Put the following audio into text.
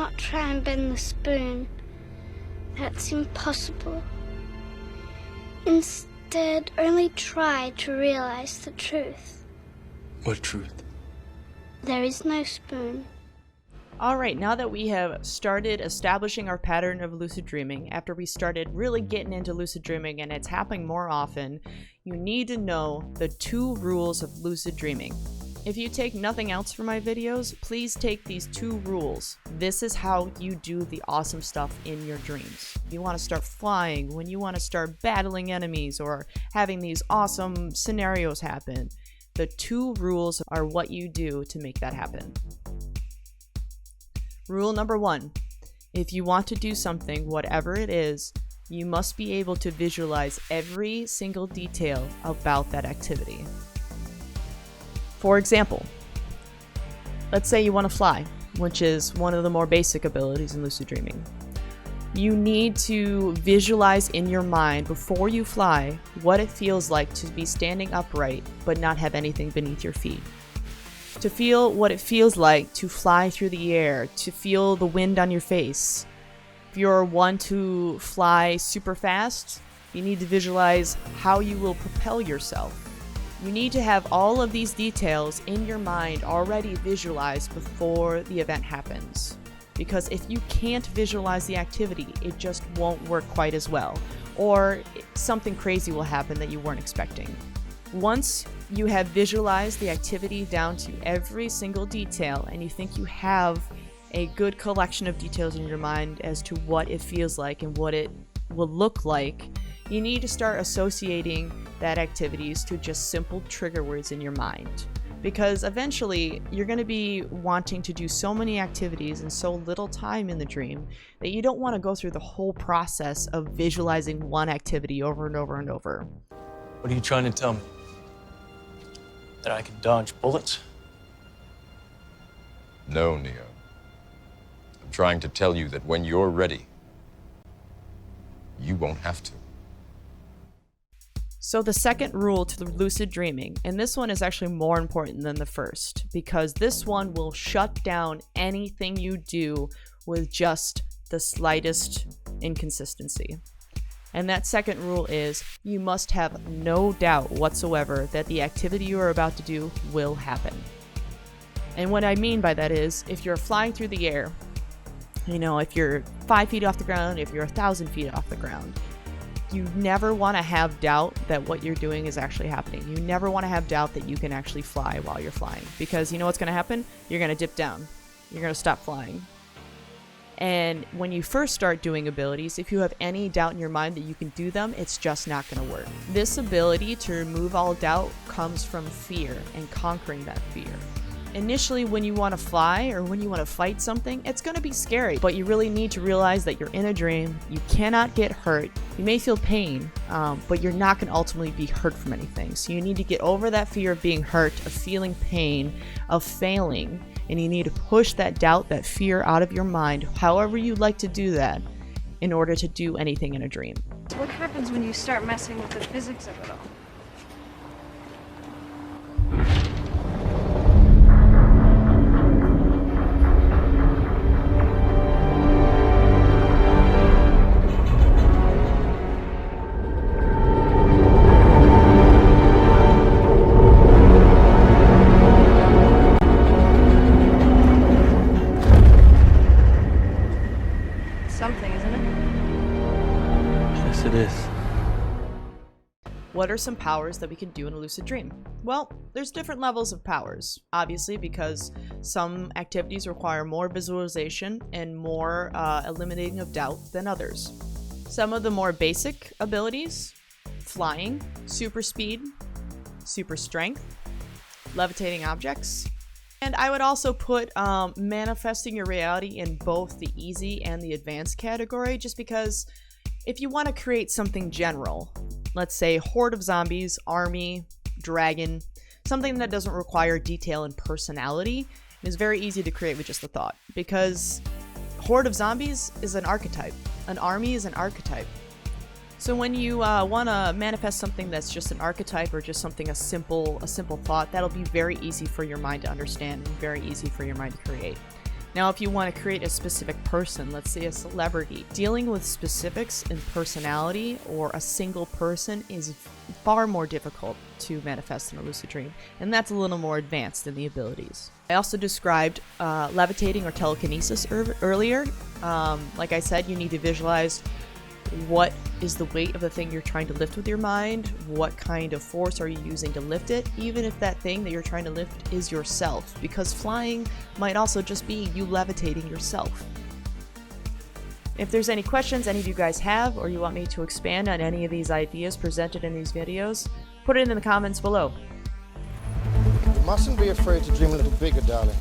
not try and bend the spoon. That's impossible. Instead, only try to realize the truth. What truth? There is no spoon. Alright, now that we have started establishing our pattern of lucid dreaming, after we started really getting into lucid dreaming and it's happening more often, you need to know the 2 rules of lucid dreaming. If you take nothing else from my videos, please take these 2 rules. This is how you do the awesome stuff in your dreams. You want to start flying, when you want to start battling enemies or having these awesome scenarios happen. The 2 rules are what you do to make that happen. Rule number 1, if you want to do something, whatever it is, you must be able to visualize every single detail about that activity. For example, let's say you want to fly, which is one of the more basic abilities in lucid dreaming. You need to visualize in your mind before you fly what it feels like to be standing upright but not have anything beneath your feet. To feel what it feels like to fly through the air, to feel the wind on your face. If you're one to fly super fast, you need to visualize how you will propel yourself. You need to have all of these details in your mind already visualized before the event happens. Because if you can't visualize the activity, it just won't work quite as well. Or something crazy will happen that you weren't expecting. Once you have visualized the activity down to every single detail and you think you have a good collection of details in your mind as to what it feels like and what it will look like, you need to start associating that activities to just simple trigger words in your mind. Because eventually you're going to be wanting to do so many activities in so little time in the dream that you don't want to go through the whole process of visualizing one activity over and over and over. What are you trying to tell me? That I can dodge bullets? No, Neo. I'm trying to tell you that when you're ready, you won't have to. So the second rule to the lucid dreaming, and this one is actually more important than the first, because this one will shut down anything you do with just the slightest inconsistency. And that second rule is, you must have no doubt whatsoever that the activity you are about to do will happen. And what I mean by that is, if you're flying through the air, if you're 5 feet off the ground, if you're 1,000 feet off the ground, you never want to have doubt that what you're doing is actually happening. You never want to have doubt that you can actually fly while you're flying. Because you know what's going to happen? You're going to dip down. You're going to stop flying. And when you first start doing abilities, if you have any doubt in your mind that you can do them, it's just not going to work. This ability to remove all doubt comes from fear and conquering that fear. Initially, when you want to fly or when you want to fight something, it's going to be scary, but you really need to realize that you're in a dream. You cannot get hurt. You may feel pain, but you're not going to ultimately be hurt from anything. So you need to get over that fear of being hurt, of feeling pain, of failing, and you need to push that doubt, that fear out of your mind, however you'd like to do that, in order to do anything in a dream. What happens when you start messing with the physics of it all? Something, isn't it? Yes, it is. What are some powers that we can do in a lucid dream? Well, there's different levels of powers, obviously, because some activities require more visualization and more eliminating of doubt than others. Some of the more basic abilities: flying, super speed, super strength, levitating objects. And I would also put manifesting your reality in both the easy and the advanced category, just because if you want to create something general, let's say horde of zombies, army, dragon, something that doesn't require detail and personality, is very easy to create with just a thought, because horde of zombies is an archetype. An army is an archetype. So when you want to manifest something that's just an archetype or just something a simple thought, that'll be very easy for your mind to understand and very easy for your mind to create. Now, if you want to create a specific person, let's say a celebrity, dealing with specifics in personality or a single person is far more difficult to manifest in a lucid dream, and that's a little more advanced in the abilities. I also described levitating or telekinesis earlier. Like I said, you need to visualize what is the weight of the thing you're trying to lift with your mind, what kind of force are you using to lift it, even if that thing that you're trying to lift is yourself, because flying might also just be you levitating yourself. If there's any questions any of you guys have, or you want me to expand on any of these ideas presented in these videos, put it in the comments below. You mustn't be afraid to dream a little bigger, darling.